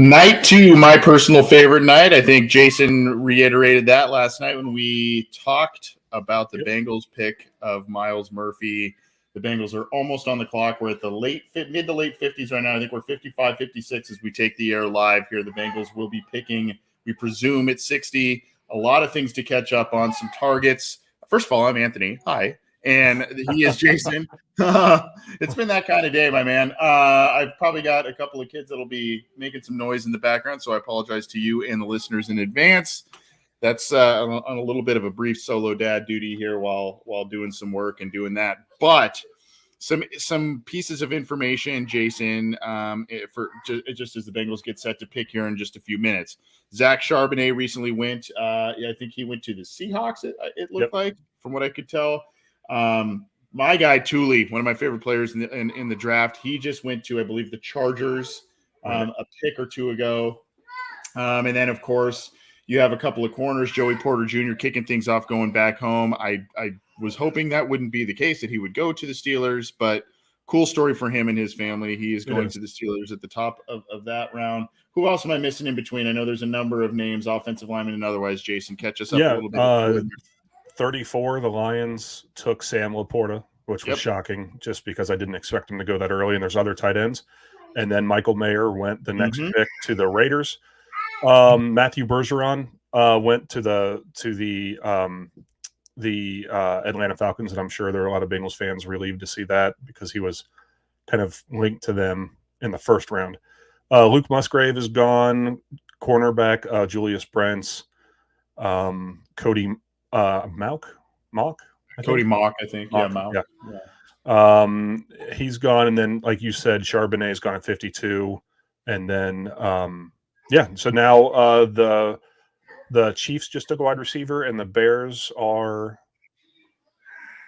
Night two, my personal favorite night. I think Jason reiterated that last night when we talked about the Bengals pick of Myles Murphy. The Bengals are almost on the clock. We're at the mid to late 50s right now. I think we're 55, 56 as we take the air live here. The Bengals will be picking, we presume, at 60. A lot of things to catch up on, some targets. First of all, I'm Anthony. Hi. And he is Jason. It's been that kind of day, my man. I've probably got a couple of kids that'll be making some noise in the background, so I apologize to you and the listeners in advance. That's on a little bit of a brief solo dad duty here while doing some work and doing that. But some pieces of information, Jason, just as the Bengals get set to pick here in just a few minutes. Zach Charbonnet recently went. I think he went to the Seahawks. It looked like, from what I could tell. My guy Thule, one of my favorite players in the draft, he just went to, I believe, the Chargers a pick or two ago. And then, of course, you have a couple of corners, Joey Porter Jr. kicking things off, going back home. I was hoping that wouldn't be the case, that he would go to the Steelers, but cool story for him and his family. He is going to the Steelers at the top of that round. Who else am I missing in between? I know there's a number of names, offensive linemen and otherwise. Jason, catch us up a little bit. 34, the Lions took Sam Laporta, which was shocking just because I didn't expect him to go that early, and there's other tight ends. And then Michael Mayer went the next pick to the Raiders. Matthew Bergeron went to the Atlanta Falcons, and I'm sure there are a lot of Bengals fans relieved to see that because he was kind of linked to them in the first round. Luke Musgrave is gone. Cornerback Julius Brents, Cody Mauch, Cody Mauch, I think. Mauch. Yeah. He's gone, and then, like you said, Charbonnet's gone at 52, and then so now the Chiefs just took a wide receiver, and the Bears are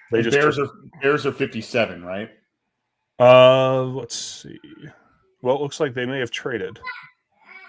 Bears are 57, right? Let's see. Well, it looks like they may have traded.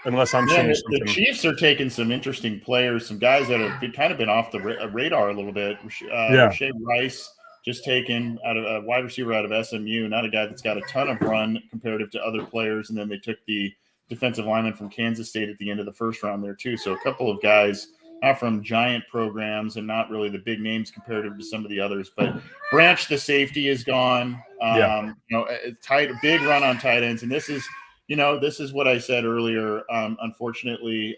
Unless I'm seeing something. The Chiefs are taking some interesting players, some guys that have kind of been off the radar a little bit. Rashae Rice just taken out of a wide receiver out of SMU, not a guy that's got a ton of run comparative to other players. And then they took the defensive lineman from Kansas State at the end of the first round there too. So a couple of guys not from giant programs and not really the big names comparative to some of the others. But Branch, the safety, is gone. Big run on tight ends, and this is what I said earlier. Unfortunately,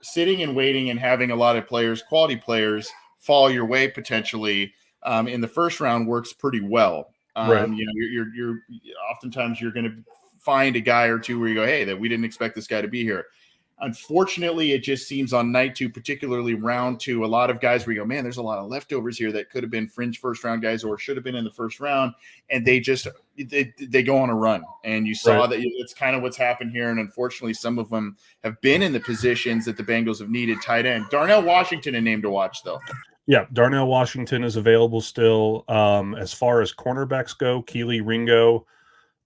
sitting and waiting and having a lot of quality players, fall your way potentially in the first round works pretty well. You're oftentimes you're going to find a guy or two where you go, hey, that we didn't expect this guy to be here. Unfortunately, it just seems on night two, particularly round two, a lot of guys where you go, man, there's a lot of leftovers here that could have been fringe first round guys or should have been in the first round. And they go on a run. And you saw that it's kind of what's happened here. And unfortunately, some of them have been in the positions that the Bengals have needed tight end. Darnell Washington, a name to watch, though. Yeah, Darnell Washington is available still. As far as cornerbacks go, Keely Ringo,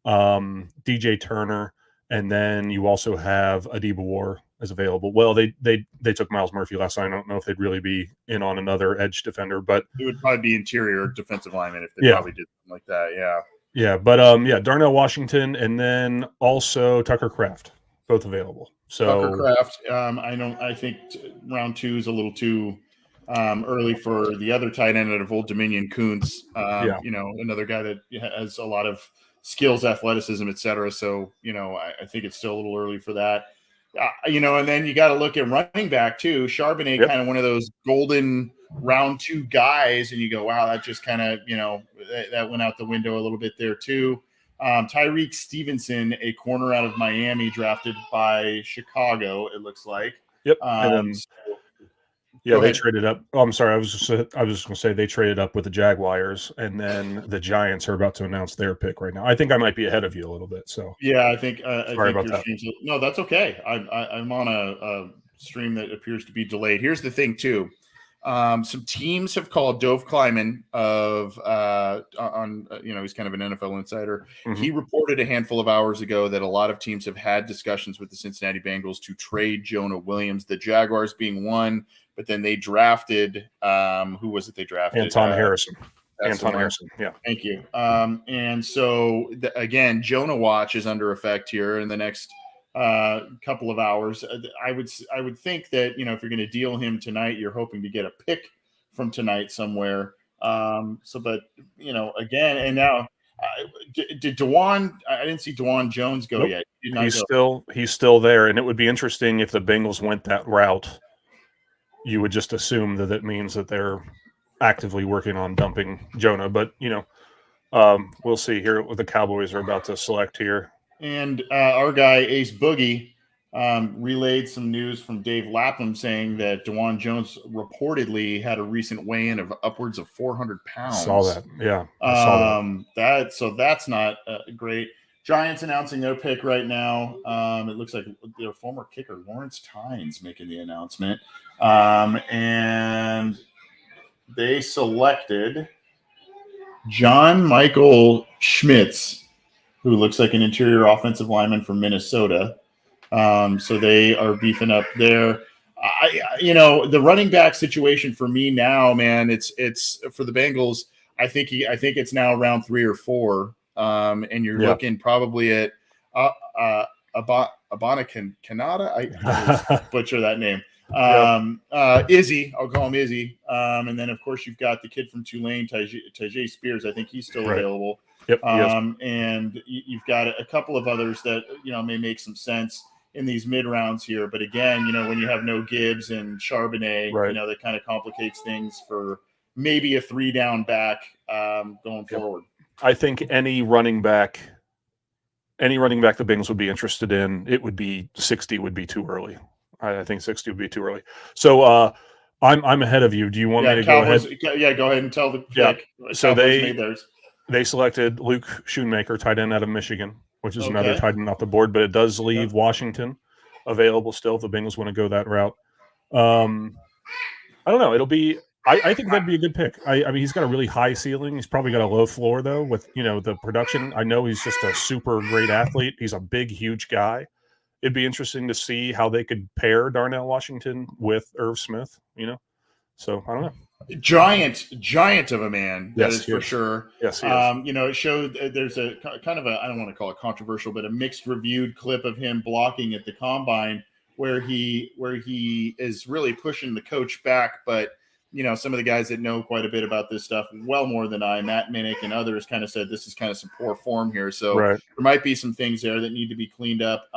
DJ Turner, and then you also have Adibawar War is available. Well, they took Myles Murphy last night. I don't know if they'd really be in on another edge defender, but it would probably be interior defensive lineman if they probably did something like that. Yeah. Yeah, but Darnell Washington and then also Tucker Kraft, both available. So Tucker Kraft, I think round two is a little too early for the other tight end out of Old Dominion, Kuntz. Another guy that has a lot of skills, athleticism, et cetera. So, I think it's still a little early for that. And then you got to look at running back too. Charbonnet, kind of one of those golden round two guys. And you go, wow, that just kind of, that went out the window a little bit there too. Tyreek Stevenson, a corner out of Miami, drafted by Chicago, it looks like. Yep. They traded up. Oh, I'm sorry. I was just going to say they traded up with the Jaguars, and then the Giants are about to announce their pick right now. I think I might be ahead of you a little bit. So yeah, I think sorry about that. No, that's okay. I'm on a stream that appears to be delayed. Here's the thing too. Some teams have called Dove Kleiman he's kind of an NFL insider. Mm-hmm. He reported a handful of hours ago that a lot of teams have had discussions with the Cincinnati Bengals to trade Jonah Williams, the Jaguars being one, but then they drafted, who was it they drafted? Anton Harrison. Anton Harrison. Yeah. Thank you. And so again, Jonah watch is under effect here in the next couple of hours. I would think that, if you're going to deal him tonight, you're hoping to get a pick from tonight somewhere. But again, and now did Dewan? I didn't see Dewan Jones go Nope. yet. He's still there, and it would be interesting if the Bengals went that route. You would just assume that it means that they're actively working on dumping Jonah, but we'll see here what the Cowboys are about to select here. And our guy Ace Boogie relayed some news from Dave Lapham saying that Dewan Jones reportedly had a recent weigh-in of upwards of 400 pounds. Saw that, yeah. I saw that. So that's not great. Giants announcing their pick right now. It looks like their former kicker Lawrence Tynes making the announcement, and they selected John Michael Schmitz, who looks like an interior offensive lineman from Minnesota. So they are beefing up there. The running back situation for me now, man, it's for the Bengals. I think it's now round 3 or 4. And you're looking probably at Abana Kanata. I butcher that name. Izzy, I'll call him Izzy. And then of course you've got the kid from Tulane, Tajay Spears. I think he's still available. Yep. And you've got a couple of others that may make some sense in these mid rounds here. But again, when you have no Gibbs and Charbonnet, that kind of complicates things for maybe a 3-down back going forward. I think any running back the Bengals would be interested in, it would be 60 would be too early. I think 60 would be too early. So I'm ahead of you. Do you want me to Cowboys, go ahead? Yeah, go ahead and tell the pick. Yeah. So they selected Luke Schoonmaker, tight end out of Michigan, which is another tight end off the board, but it does leave Washington available still if the Bengals want to go that route. I don't know. It'll be. I think that'd be a good pick. I mean, he's got a really high ceiling. He's probably got a low floor, though, with, the production. I know he's just a super great athlete. He's a big, huge guy. It'd be interesting to see how they could pair Darnell Washington with Irv Smith, So, I don't know. Giant of a man, that is for sure. Yes, he is. It showed there's a kind of a, I don't want to call it controversial, but a mixed reviewed clip of him blocking at the combine where he is really pushing the coach back, but some of the guys that know quite a bit about this stuff, well more than I, Matt Minnick and others, kind of said this is kind of some poor form here. So there might be some things there that need to be cleaned up.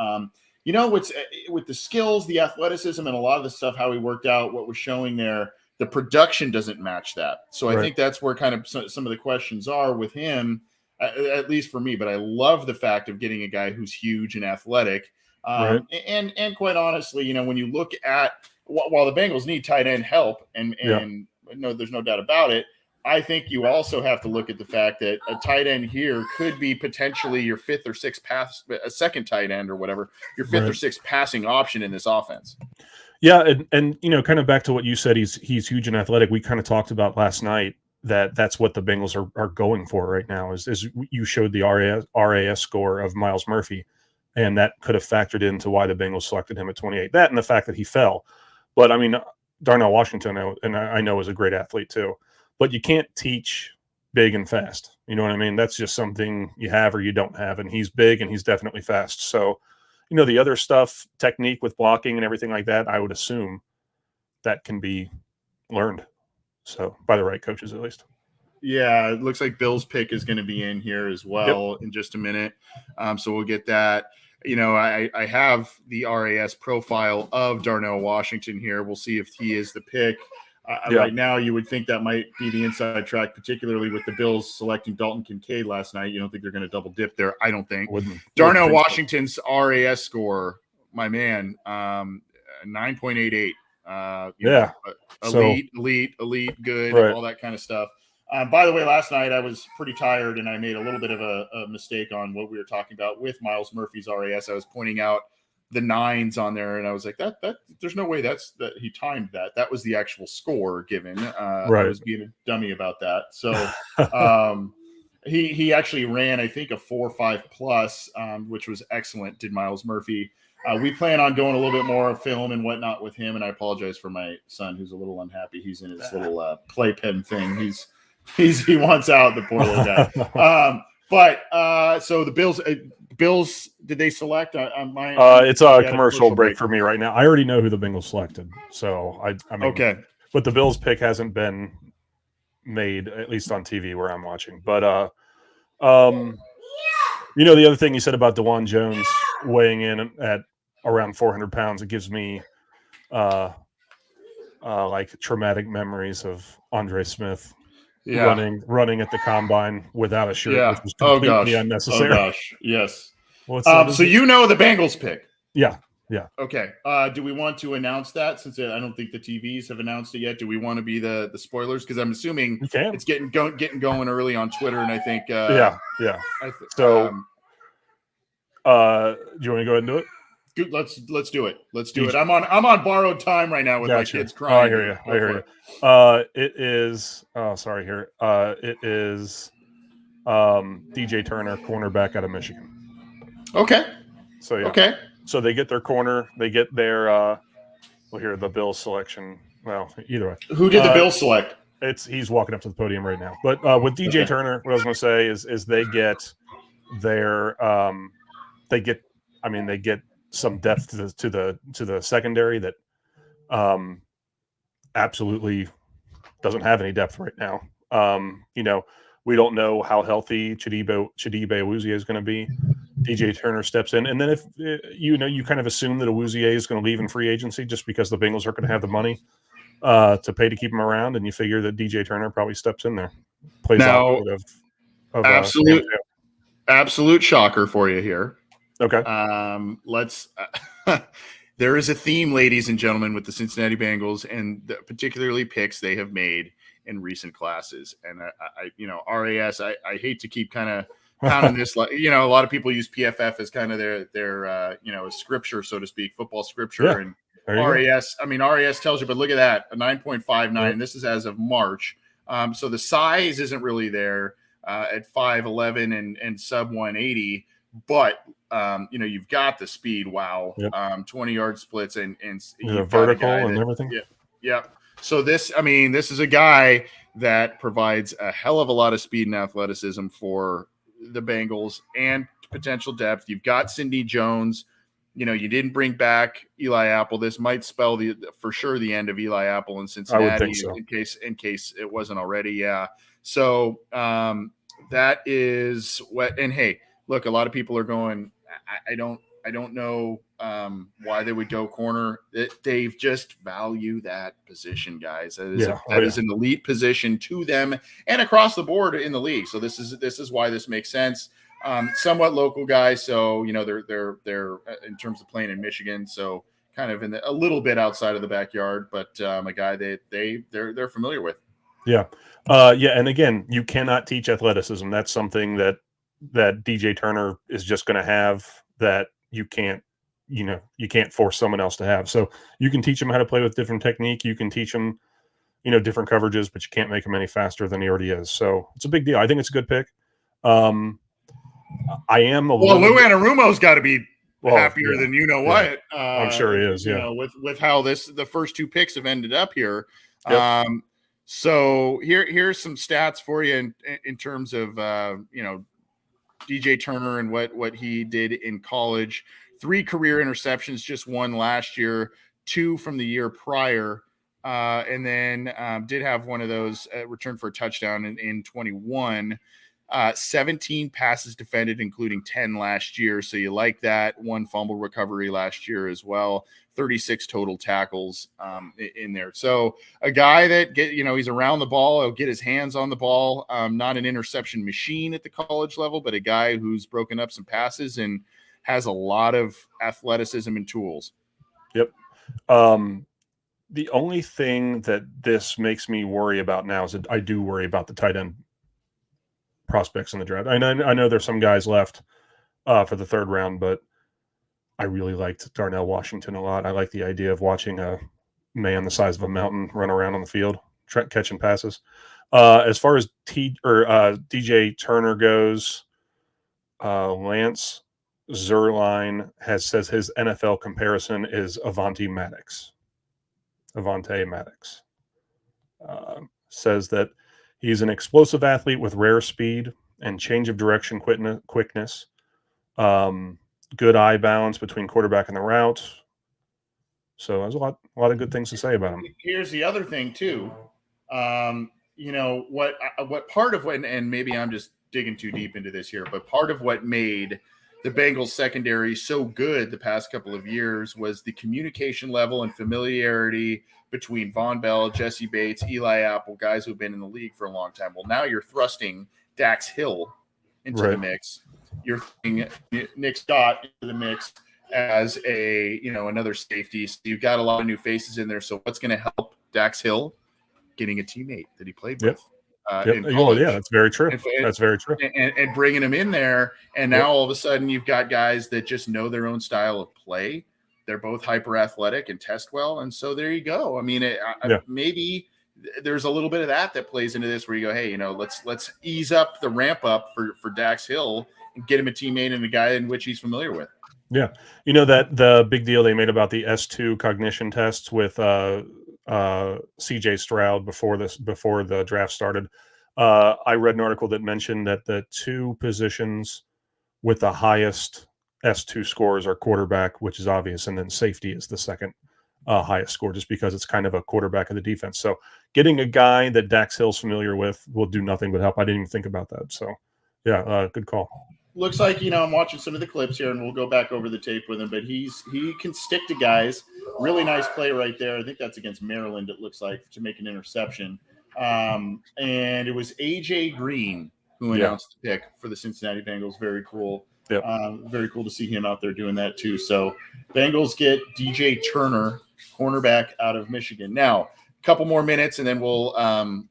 What's with the skills, the athleticism, and a lot of the stuff, how he worked out, what was showing there, the production doesn't match that. So I think that's where kind of some of the questions are with him, at least for me. But I love the fact of getting a guy who's huge and athletic. And quite honestly, when you look at, while the Bengals need tight end help, and no, there's no doubt about it, I think you also have to look at the fact that a tight end here could be potentially your 5th or 6th a second tight end or whatever, your 5th or 6th passing option in this offense. Yeah, and kind of back to what you said, he's huge and athletic. We kind of talked about last night that's what the Bengals are going for right now. Is you showed the RAS score of Myles Murphy, and that could have factored into why the Bengals selected him at 28. That and the fact that he fell. But I mean, Darnell Washington, and I know, is a great athlete too. But you can't teach big and fast. You know what I mean? That's just something you have or you don't have. And he's big and he's definitely fast. So, the other stuff, technique with blocking and everything like that, I would assume that can be learned. So by the right coaches, at least. Yeah, it looks like Bill's pick is going to be in here as well in just a minute. So we'll get that. I have the RAS profile of Darnell Washington here. We'll see if he is the pick. Right now, you would think that might be the inside track, particularly with the Bills selecting Dalton Kincaid last night. You don't think they're going to double dip there? I don't think. Darnell Washington's RAS score, my man, 9.88. Elite, good, all that kind of stuff. By the way, last night I was pretty tired and I made a little bit of a mistake on what we were talking about with Myles Murphy's RAS. I was pointing out the 9s on there and I was like, that there's no way that he timed that. That was the actual score given. I was being a dummy about that. So he actually ran, I think, a 4.5 plus, which was excellent, did Myles Murphy. We plan on going a little bit more film and whatnot with him, and I apologize for my son who's a little unhappy. He's in his little playpen thing. He's He wants out, the poor little guy. So the Bills, did they select? It's a commercial break for me right now. I already know who the Bengals selected, so I mean, okay. But the Bills pick hasn't been made, at least on TV where I'm watching. But the other thing you said about DeJuan Jones weighing in at around 400 pounds, it gives me like traumatic memories of Andre Smith running at the combine without a shirt, which was completely unnecessary. Oh gosh, yes. So the Bengals pick. Yeah. Okay. Do we want to announce that, since I don't think the TVs have announced it yet? Do we want to be the spoilers? Because I'm assuming it's getting going early on Twitter, and I think yeah. So do you want to go ahead and do it? Good, let's do it. Let's do it. I'm on borrowed time right now with my kids crying. I hear you. It is. Oh, sorry. Here. It is. DJ Turner, cornerback out of Michigan. Okay. So yeah. Okay. So they get their corner. They get their. Here the Bills selection. Well, either way. Who did the Bills select? He's walking up to the podium right now. But with DJ Turner, what I was going to say is they get their. They get some depth to the secondary that absolutely doesn't have any depth right now. We don't know how healthy Chidibe Awuzie is going to be. DJ Turner steps in, and then if you kind of assume that Awuzie is going to leave in free agency just because the Bengals are going to have the money to pay to keep him around, and you figure that DJ Turner probably steps in there, plays out of absolute shocker for you here. Okay. Let's. There is a theme, ladies and gentlemen, with the Cincinnati Bengals, and particularly picks they have made in recent classes. And RAS. I hate to keep kind of pounding this. Like, a lot of people use PFF as kind of their scripture, so to speak, football scripture. Yeah. And RAS. RAS tells you, but look at that, a 9.59. Yep. This is as of March. So the size isn't really there at 5'11" and sub 180. But you've got the speed. Wow. Yep. 20-yard splits and vertical and everything. Yeah. So this is a guy that provides a hell of a lot of speed and athleticism for the Bengals and potential depth. You've got Cindy Jones. You didn't bring back Eli Apple. This might spell for sure the end of Eli Apple in Cincinnati. I would think so. in case it wasn't already. Yeah. So that is what. And hey, look, a lot of people are going, I don't know why they would go corner. They've just value that position, guys. That is an elite position to them and across the board in the league. So this is why this makes sense. Somewhat local guys, so they're in terms of playing in Michigan, so kind of a little bit outside of the backyard, but a guy they're familiar with. Yeah. And again, you cannot teach athleticism. That's something that DJ Turner is just going to have that you can't force someone else to have. So you can teach him how to play with different technique. You can teach him, different coverages, but you can't make him any faster than he already is. So it's a big deal. I think it's a good pick. I am Lou Anarumo's got to be happier than what. I'm sure he is. Yeah. With how the first two picks have ended up here. Yep. So here's some stats for you in terms of DJ Turner and what he did in college. 3 career interceptions, just 1 last year, 2 from the year prior, and then did have one of those returned for a touchdown in 21. 17 passes defended, including 10 last year. So you like that. 1 fumble recovery last year as well. 36 total tackles in there. So a guy that he's around the ball. He'll get his hands on the ball. Not an interception machine at the college level, but a guy who's broken up some passes and has a lot of athleticism and tools. Yep. The only thing that this makes me worry about now is that I do worry about the tight end prospects in the draft. I know there's some guys left for the 3rd round, but I really liked Darnell Washington a lot. I like the idea of watching a man the size of a mountain run around on the field, catching passes. As far as DJ Turner goes, Lance Zierlein says his NFL comparison is Avonte Maddox. Says that He's an explosive athlete with rare speed and change of direction quickness. Good eye balance between quarterback and the route. So there's a lot of good things to say about him. Here's the other thing too. What part of what, and maybe I'm just digging too deep into this here, but part of what made the Bengals secondary so good the past couple of years was the communication level and familiarity between Von Bell, Jesse Bates, Eli Apple, guys who've been in the league for a long time. Well, now you're thrusting Dax Hill into the mix. You're throwing Nick Scott into the mix as another safety. So you've got a lot of new faces in there. So what's going to help Dax Hill? Getting a teammate that he played with. In college. Yeah, that's very true. That's very true. And bringing him in there, and now all of a sudden you've got guys that just know their own style of play. They're both hyper athletic and test well, and so there you go. I mean, maybe there's a little bit of that plays into this, where you go, hey, let's ease up the ramp up for Dax Hill and get him a teammate and a guy in which he's familiar with. Yeah, that the big deal they made about the S2 cognition tests with CJ Stroud before the draft started. I read an article that mentioned that the two positions with the highest S2 scores are quarterback, which is obvious, and then safety is the second highest score, just because it's kind of a quarterback of the defense. So getting a guy that Dax Hill's familiar with will do nothing but help. I didn't even think about that. So yeah, good call. Looks like, I'm watching some of the clips here, and we'll go back over the tape with him, but he can stick to guys. Really nice play right there. I think that's against Maryland, it looks like, to make an interception. And it was A.J. Green who announced the pick for the Cincinnati Bengals. Very cool. Yep. Very cool to see him out there doing that too. So Bengals get DJ Turner, cornerback out of Michigan. Now, a couple more minutes, and then we'll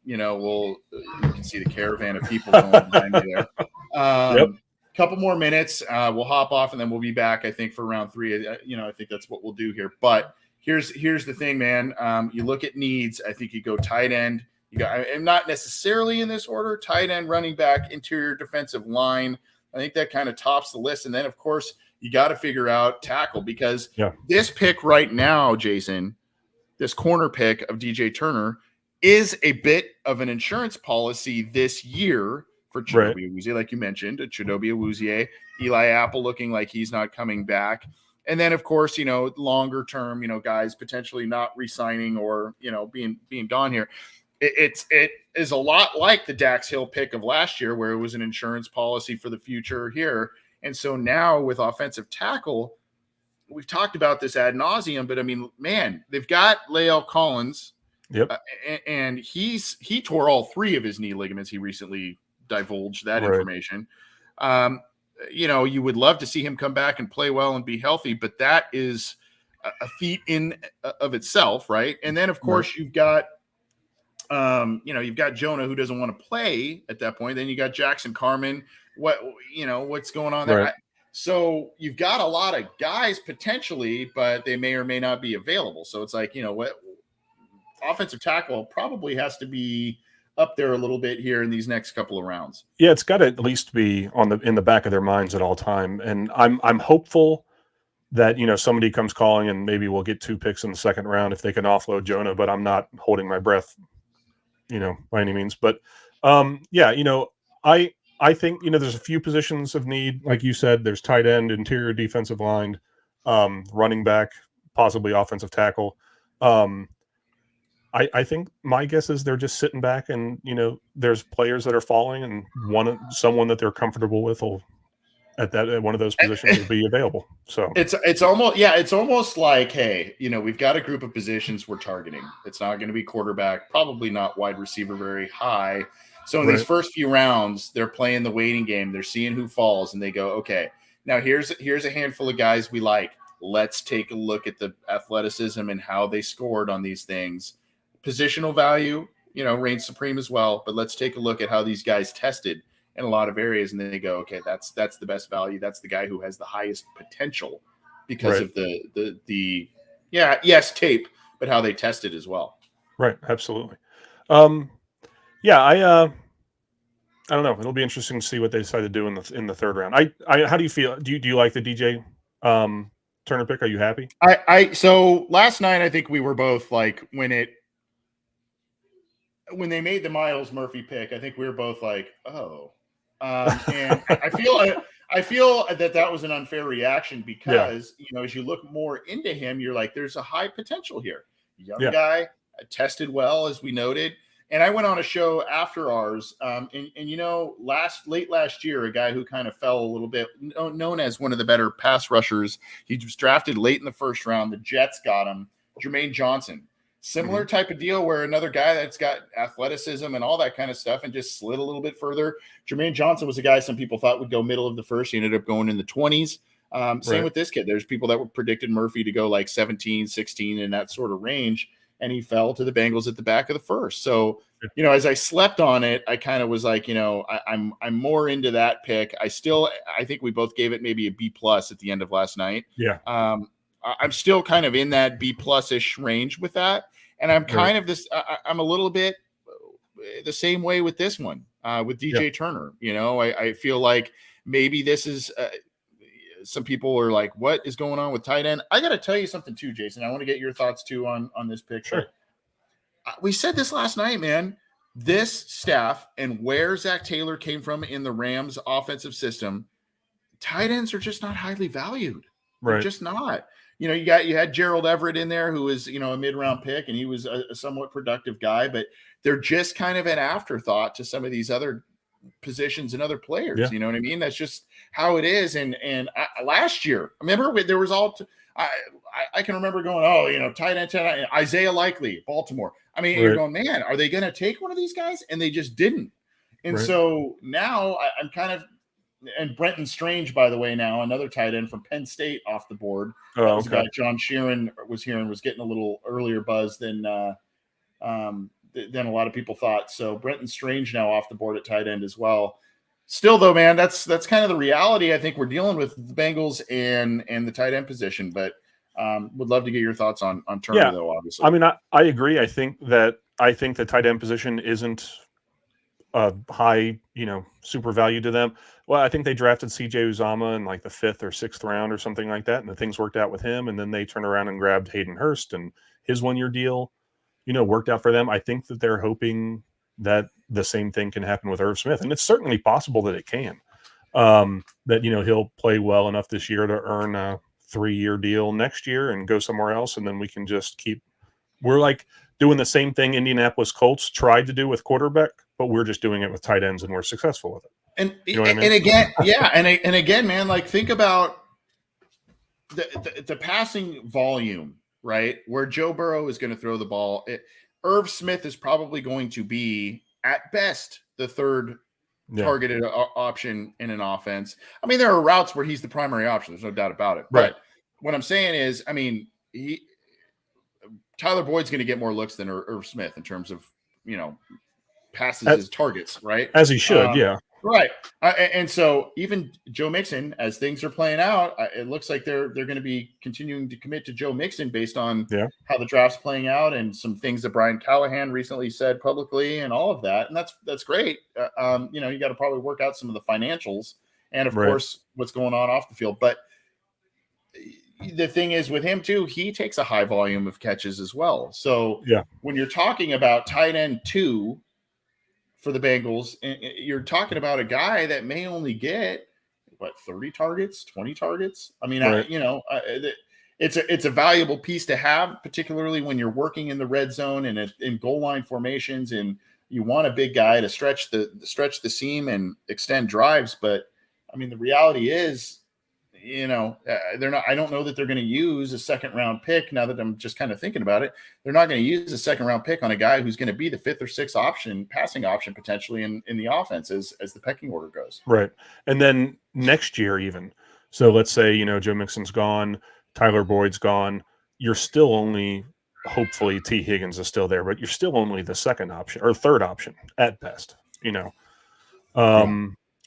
you can see the caravan of people going behind me there. Couple more minutes, we'll hop off, and then we'll be back, I think, for round 3. I think that's what we'll do here. But here's the thing, man. You look at needs. I think you go tight end. I'm not necessarily in this order: tight end, running back, interior defensive line. I think that kind of tops the list. And then, of course, you got to figure out tackle, because this pick right now, Jason, this corner pick of DJ Turner, is a bit of an insurance policy this year for Chidobe Awuzie, like you mentioned, Chidobe Awuzie, Eli Apple looking like he's not coming back. And then, of course, longer term, guys potentially not re-signing or, being gone here. It is a lot like the Dax Hill pick of last year, where it was an insurance policy for the future here. And so now with offensive tackle, we've talked about this ad nauseum, but I mean, man, they've got Lael Collins. Yep. And he tore all 3 of his knee ligaments. He recently divulged that information. You would love to see him come back and play well and be healthy, but that is a feat in of itself, right? And then, of course, you've got Jonah, who doesn't want to play at that point. Then you got Jackson Carman. What's going on there? So you've got a lot of guys potentially, but they may or may not be available. So it's like, offensive tackle probably has to be up there a little bit here in these next couple of rounds. Yeah, it's got to at least be in the back of their minds at all time. And I'm hopeful that somebody comes calling, and maybe we'll get 2 picks in the second round if they can offload Jonah. But I'm not holding my breath, by any means. But I think there's a few positions of need, like you said. There's tight end, interior defensive line, running back, possibly offensive tackle. I think my guess is they're just sitting back, and there's players that are falling, and someone that they're comfortable with will at one of those positions will be available. So it's almost like, hey, we've got a group of positions we're targeting. It's not going to be quarterback, probably not wide receiver very high. So in these first few rounds, they're playing the waiting game. They're seeing who falls, and they go, okay, now here's a handful of guys we like. Let's take a look at the athleticism and how they scored on these things. Positional value, reigns supreme as well, but let's take a look at how these guys tested in a lot of areas, and then they go, okay, that's the best value. That's the guy who has the highest potential because of the tape, but how they tested as well. Right, absolutely. I don't know. It'll be interesting to see what they decide to do in the third round. How do you feel? Do you like the DJ Turner pick? Are you happy? So last night I think we were both like, when it when they made the Miles Murphy pick, I think we were both like, oh. And I feel that was an unfair reaction because, as you look more into him, you're like, there's a high potential here. Young guy, tested well, as we noted. And I went on a show after ours, and late last year, a guy who kind of fell a little bit, known as one of the better pass rushers. He was drafted late in the first round. The Jets got him, Jermaine Johnson. Similar type of deal where another guy that's got athleticism and all that kind of stuff and just slid a little bit further. Jermaine Johnson was a guy some people thought would go middle of the first. He ended up going in the 20s. Same with this kid. There's people that were predicted Murphy to go like 17, 16 in that sort of range, and he fell to the Bengals at the back of the first. So, as I slept on it, I kind of was like, I'm more into that pick. I think we both gave it maybe a B+ at the end of last night. Yeah. I'm still kind of in that B+ ish range with that. And I'm kind of I'm a little bit the same way with this one, with DJ Turner. I feel like maybe this is some people are like, what is going on with tight end? I got to tell you something too, Jason. I want to get your thoughts too on this pick. Sure. We said this last night, man. This staff and where Zach Taylor came from in the Rams offensive system, tight ends are just not highly valued. They're just not. You had Gerald Everett in there, who was, a mid-round pick, and he was a somewhat productive guy, but they're just kind of an afterthought to some of these other positions and other players. Yeah. You know what I mean? That's just how it is. And last year, remember there was I can remember going, tight end, Isaiah Likely, Baltimore. I mean, you're going, man, are they going to take one of these guys? And they just didn't. And so now I'm kind of, and Brenton Strange, by the way, now another tight end from Penn State off the board. That was a guy John Sheeran was getting a little earlier buzz than a lot of people thought. So Brenton Strange now off the board at tight end as well. Still, though, man, that's kind of the reality I think we're dealing with the Bengals and the tight end position. But would love to get your thoughts on Turner, though. Obviously, I mean, I agree. I think the tight end position isn't a high, super value to them. Well, I think they drafted CJ Uzama in like the 5th or 6th round or something like that, and the things worked out with him. And then they turned around and grabbed Hayden Hurst, and his 1-year deal, worked out for them. I think that they're hoping that the same thing can happen with Irv Smith, and it's certainly possible that it can. That he'll play well enough this year to earn a 3-year deal next year and go somewhere else, and then we can just keep. We're like doing the same thing Indianapolis Colts tried to do with quarterback, but we're just doing it with tight ends, and we're successful with it. And and again, and again, man, like think about the passing volume, right? Where Joe Burrow is going to throw the ball. Irv Smith is probably going to be at best the third targeted option in an offense. I mean, there are routes where he's the primary option. There's no doubt about it. Right. But what I'm saying is, I mean, Tyler Boyd's going to get more looks than Irv Smith in terms of, passes as targets, right? As he should, Right. And so even Joe Mixon, as things are playing out, it looks like they're going to be continuing to commit to Joe Mixon based on how the draft's playing out and some things that Brian Callahan recently said publicly and all of that. And that's great. You got to probably work out some of the financials and, of course, what's going on off the field. But the thing is with him, too, he takes a high volume of catches as well. So when you're talking about tight end 2, for the Bengals, you're talking about a guy that may only get 30 targets, 20 targets. I mean, it's a valuable piece to have, particularly when you're working in the red zone and in goal line formations, and you want a big guy to stretch the seam and extend drives. But I mean, the reality is, they're not. I don't know that they're going to use a 2nd-round pick. Now that I'm just kind of thinking about it, they're not going to use a 2nd-round pick on a guy who's going to be the 5th or 6th passing option potentially in the offense as the pecking order goes. Right, and then next year even. So let's say Joe Mixon's gone, Tyler Boyd's gone. You're still only, hopefully T. Higgins is still there, but you're still only the 2nd option or 3rd option at best.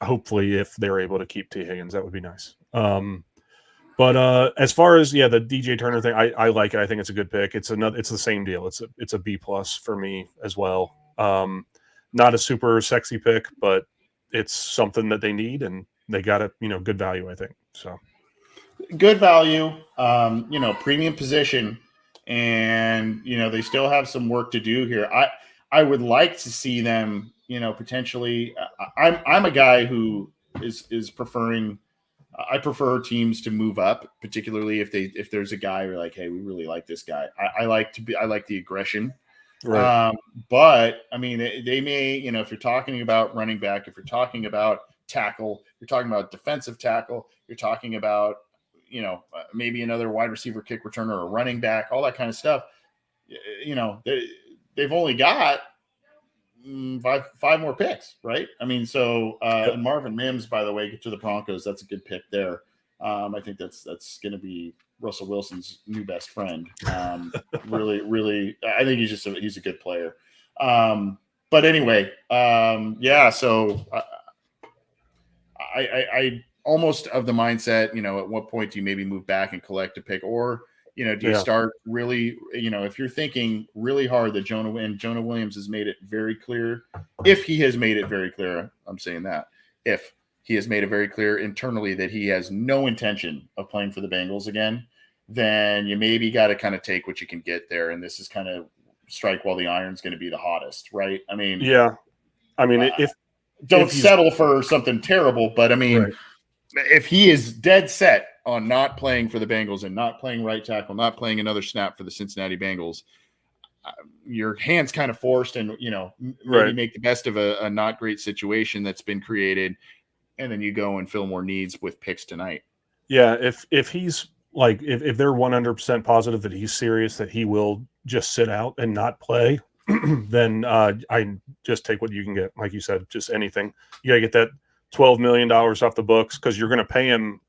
Hopefully, if they're able to keep T. Higgins, that would be nice. But as far as the DJ Turner thing, I like it. I think it's a good pick. It's the same deal. It's a B+ for me as well. Not a super sexy pick, but it's something that they need, and they got it. Good value, I think. So good value. Premium position, and they still have some work to do here. I would like to see them, potentially. I'm a guy who is preferring. I prefer teams to move up, particularly if there's a guy who're like, hey, we really like this guy. I like the aggression. Right. But I mean, they may, if you're talking about running back, if you're talking about tackle, you're talking about defensive tackle, you're talking about, maybe another wide receiver, kick returner, or running back, all that kind of stuff. They've only got five more picks, right? I mean, so Yep. and Marvin Mims, by the way, get to the Broncos. That's a good pick there. I think that's going to be Russell Wilson's new best friend. Really, I think he's a good player. But anyway, yeah. So I almost of the mindset, at what point do you maybe move back and collect a pick, or do you start really, if you're thinking really hard that Jonah Williams has made it very clear, if he has made it very clear, I'm saying that if he has made it very clear internally that he has no intention of playing for the Bengals again, then you maybe got to kind of take what you can get there. And this is kind of strike while the iron's going to be the hottest, right? I mean, yeah. I mean, don't settle for something terrible, but I mean, right. If he is dead set on not playing for the Bengals and not playing right tackle, not playing another snap for the Cincinnati Bengals, your hand's kind of forced, and maybe make the best of a not great situation that's been created, and then you go and fill more needs with picks tonight. Yeah, if he's like if they're 100% positive that he's serious, that he will just sit out and not play, then I just take what you can get. Like you said, just anything. You got to get that $12 million off the books, because you're going to pay him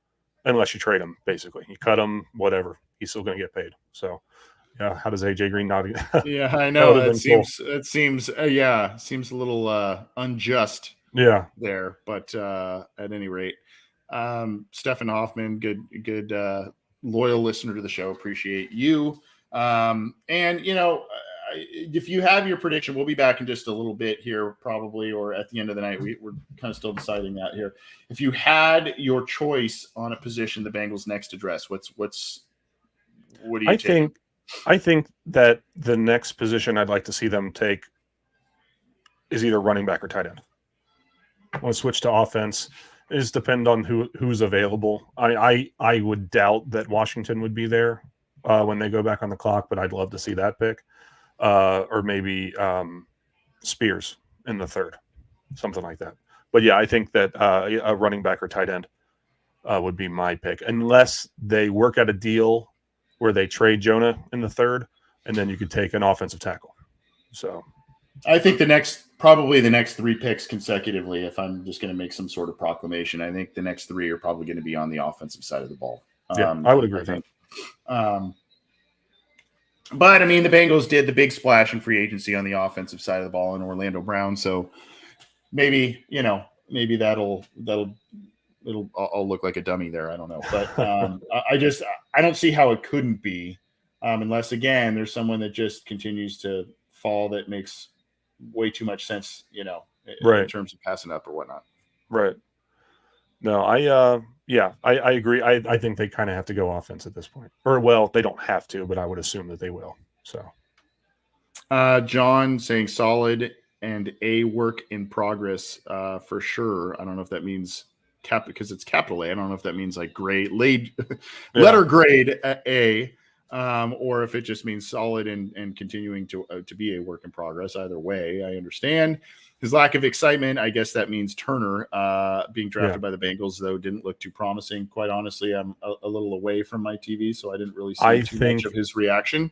unless you trade him. Basically, you cut him, whatever, he's still going to get paid. So, yeah, how does AJ Green not? Yeah, I know it seems seems a little unjust. Yeah, there, but at any rate, Stefan Hoffman, good loyal listener to the show. Appreciate you. And if you have your prediction, we'll be back in just a little bit here, probably, or at the end of the night. We're kind of still deciding that here. If you had your choice on a position the Bengals next address, what do you take? I think that the next position I'd like to see them take is either running back or tight end. I want to switch to offense. It is depend on who's available. I would doubt that Washington would be there when they go back on the clock, but I'd love to see that pick. Or maybe Spears in the third, something like that. But yeah, I think that a running back or tight end would be my pick, unless they work out a deal where they trade Jonah in the third, and then you could take an offensive tackle. So I think probably the next three picks consecutively, if I'm just going to make some sort of proclamation, I think the next three are probably going to be on the offensive side of the ball. Yeah, I would agree with that. But I mean, the Bengals did the big splash in free agency on the offensive side of the ball in Orlando Brown. So maybe it'll I'll look like a dummy there. I don't know, but I don't see how it couldn't be, unless again, there's someone that just continues to fall that makes way too much sense, in terms of passing up or whatnot. Right. No, I agree. I think they kind of have to go offense at this point. Or, well, they don't have to, but I would assume that they will. So, John saying solid and a work in progress for sure. I don't know if that means because it's capital A. I don't know if that means like grade, letter grade A, or if it just means solid and continuing to be a work in progress. Either way, I understand his lack of excitement. I guess that means Turner being drafted by the Bengals, though, didn't look too promising. Quite honestly, I'm a little away from my TV, so I didn't really see too much of his reaction.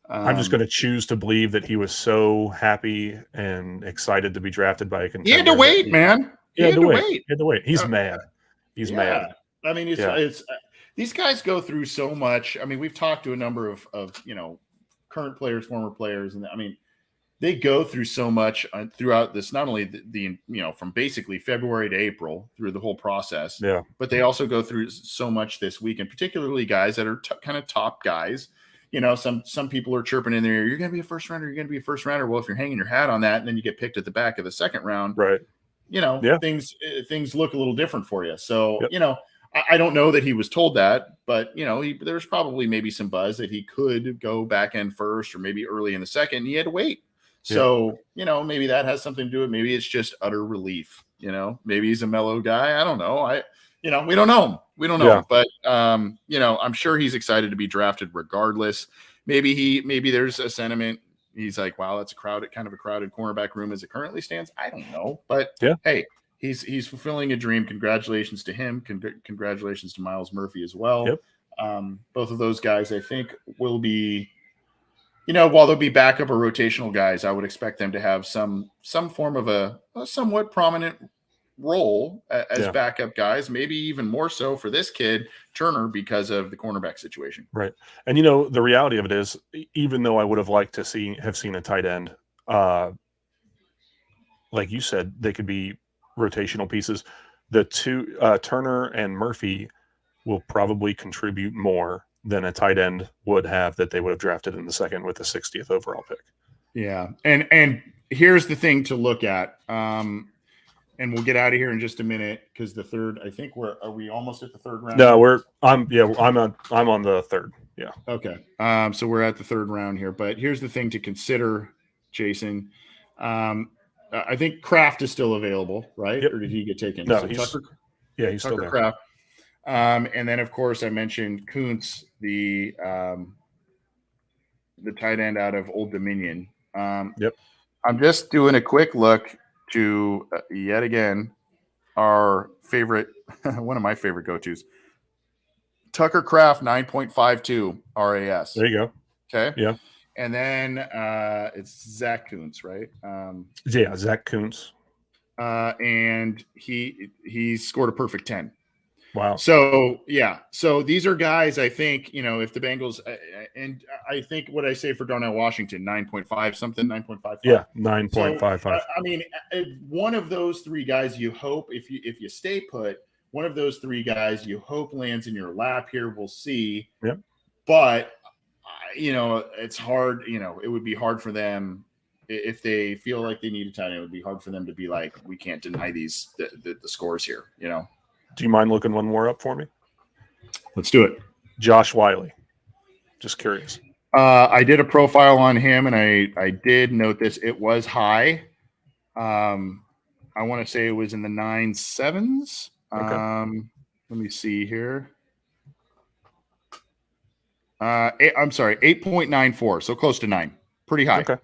I'm just going to choose to believe that he was so happy and excited to be drafted by a contender. He had to wait, man. He had to wait. He's mad. He's mad. I mean, it's these guys go through so much. I mean, we've talked to a number of current players, former players, and I mean, they go through so much throughout this, not only the from basically February to April through the whole process, but they also go through so much this week, and particularly guys that are kind of top guys. Some people are chirping in there, you're going to be a first rounder, you're going to be a first rounder. Well, if you're hanging your hat on that and then you get picked at the back of the second round, right? Things look a little different for you. So, I don't know that he was told that, but there's probably maybe some buzz that he could go back end first or maybe early in the second. And he had to wait. So, maybe that has something to do with it. Maybe it's just utter relief. Maybe he's a mellow guy. I don't know. We don't know him. We don't know him. But, I'm sure he's excited to be drafted regardless. Maybe there's a sentiment. He's like, wow, that's kind of a crowded cornerback room as it currently stands. I don't know. But, hey, he's fulfilling a dream. Congratulations to him. Congratulations to Myles Murphy as well. Yep. Both of those guys, I think, will be, while they'll be backup or rotational guys, I would expect them to have some form of a somewhat prominent role as backup guys, maybe even more so for this kid, Turner, because of the cornerback situation. Right. And, the reality of it is, even though I would have liked to have seen a tight end, like you said, they could be rotational pieces. The two, Turner and Murphy, will probably contribute more than a tight end would have that they would have drafted in the second with the 60th overall pick. Yeah. And here's the thing to look at. And we'll get out of here in just a minute because the third, I think are we almost at the third round? No, I'm on the third. Yeah. Okay. So we're at the third round here, but here's the thing to consider, Jason. I think Kraft is still available, right? Yep. Or did he get taken? No, he's still there. Kraft. And then of course I mentioned Kuntz, the tight end out of Old Dominion. Yep. I'm just doing a quick look to yet again our favorite, one of my favorite go-tos, Tucker Kraft, 9.52 RAS. There you go. Okay. Yeah. And then it's Zach Kuntz, right? Zach Kuntz. And he scored a perfect 10. Wow. So, yeah. So these are guys, I think, if the Bengals, and I think what I say for Darnell Washington, 9.5 something, 9.55. Yeah, 9.55. So, I mean, one of those three guys you hope, if you stay put, one of those three guys you hope lands in your lap here. We'll see. Yep. But, it's hard, it would be hard for them if they feel like they need a tight end. It would be hard for them to be like, we can't deny the scores here, Do you mind looking one more up for me? Let's do it. Josh Wiley. Just curious. I did a profile on him, and I did note this. It was high. I want to say it was in the 9.7s. Okay. Let me see here. I'm sorry, 8.94, so close to 9. Pretty high. Okay.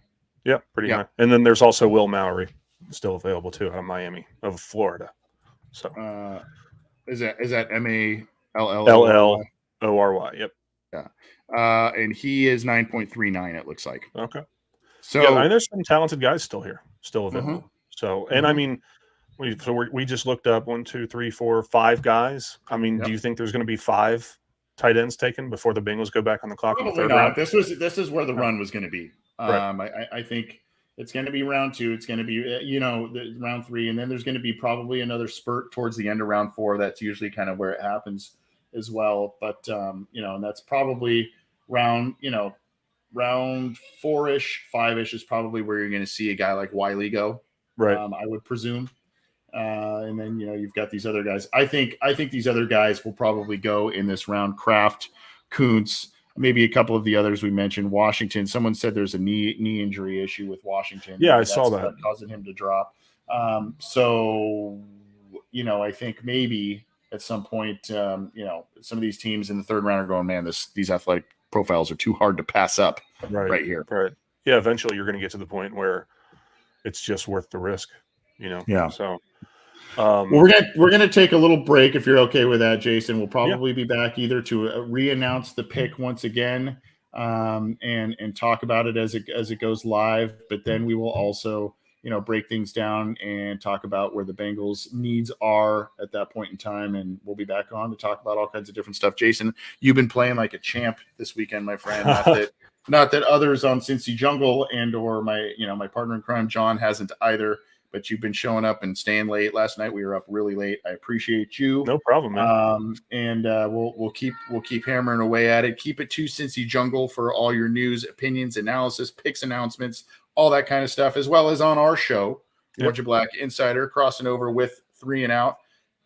Yeah, pretty high. And then there's also Will Maury, still available too, out of Miami, of Florida. So is that MALLORY? Yep. Yeah. And he is 9.39, it looks like. Okay. So and there's some talented guys still available. Mm-hmm. So, and I mean, we just looked up 1, 2, 3, 4, 5 guys. I mean, do you think there's going to be 5 tight ends taken before the Bengals go back on the clock? Probably in the third not. round? This is where the run was going to be. Right. I think it's going to be round 2. It's going to be, round 3. And then there's going to be probably another spurt towards the end of round 4. That's usually kind of where it happens as well. But, and that's probably round 4-ish, 5-ish is probably where you're going to see a guy like Wiley go. Right. I would presume. And then, you've got these other guys. I think these other guys will probably go in this round. Kraft, Kuntz, maybe a couple of the others we mentioned. Washington. Someone said there's a knee injury issue with Washington. Yeah, I saw that. Causing him to drop. So, I think maybe at some point, some of these teams in the third round are going, man, these athletic profiles are too hard to pass up right here. Right. Yeah, eventually you're going to get to the point where it's just worth the risk, Yeah. So well, we're gonna take a little break if you're okay with that, Jason. We'll probably be back either to re-announce the pick once again, and talk about it as it goes live. But then we will also, break things down and talk about where the Bengals' needs are at that point in time. And we'll be back on to talk about all kinds of different stuff. Jason, you've been playing like a champ this weekend, my friend. Not that others on Cincy Jungle or my partner in crime, John, hasn't either. But you've been showing up and staying late. Last night we were up really late. I appreciate you. No problem, man. And we'll keep hammering away at it. Keep it to Cincy Jungle for all your news, opinions, analysis, picks, announcements, all that kind of stuff, as well as on our show, Orange and Black Insider, crossing over with 3 and Out.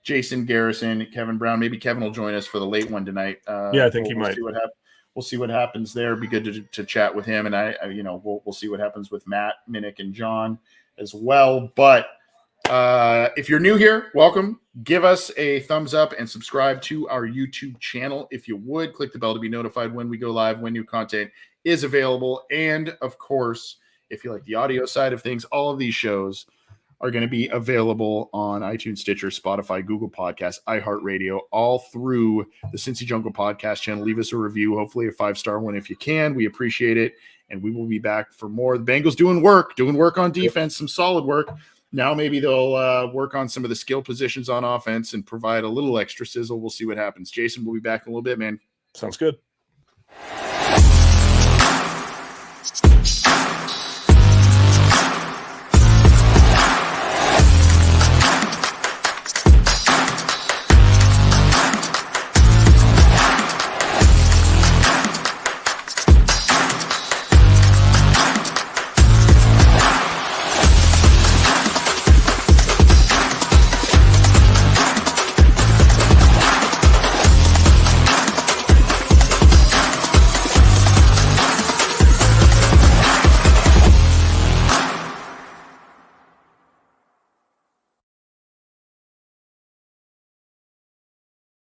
Jason Garrison, Kevin Brown. Maybe Kevin will join us for the late one tonight. I think he might. See what happens. we'll see what happens there. It'd be good to chat with him, and we'll see what happens with Matt, Minnick, and John as well. But if you're new here, welcome. Give us a thumbs up and subscribe to our YouTube channel if you would. Click the bell to be notified when we go live, when new content is available. And of course, if you like the audio side of things, all of these shows are going to be available on iTunes, Stitcher, Spotify, Google Podcasts, iHeartRadio, all through the Cincy Jungle podcast channel. Leave us a review, hopefully a 5-star one if you can. We appreciate it, and we will be back for more. The Bengals doing work on defense, some solid work. Now maybe they'll work on some of the skill positions on offense and provide a little extra sizzle. We'll see what happens. Jason, we'll be back in a little bit, man. Sounds good.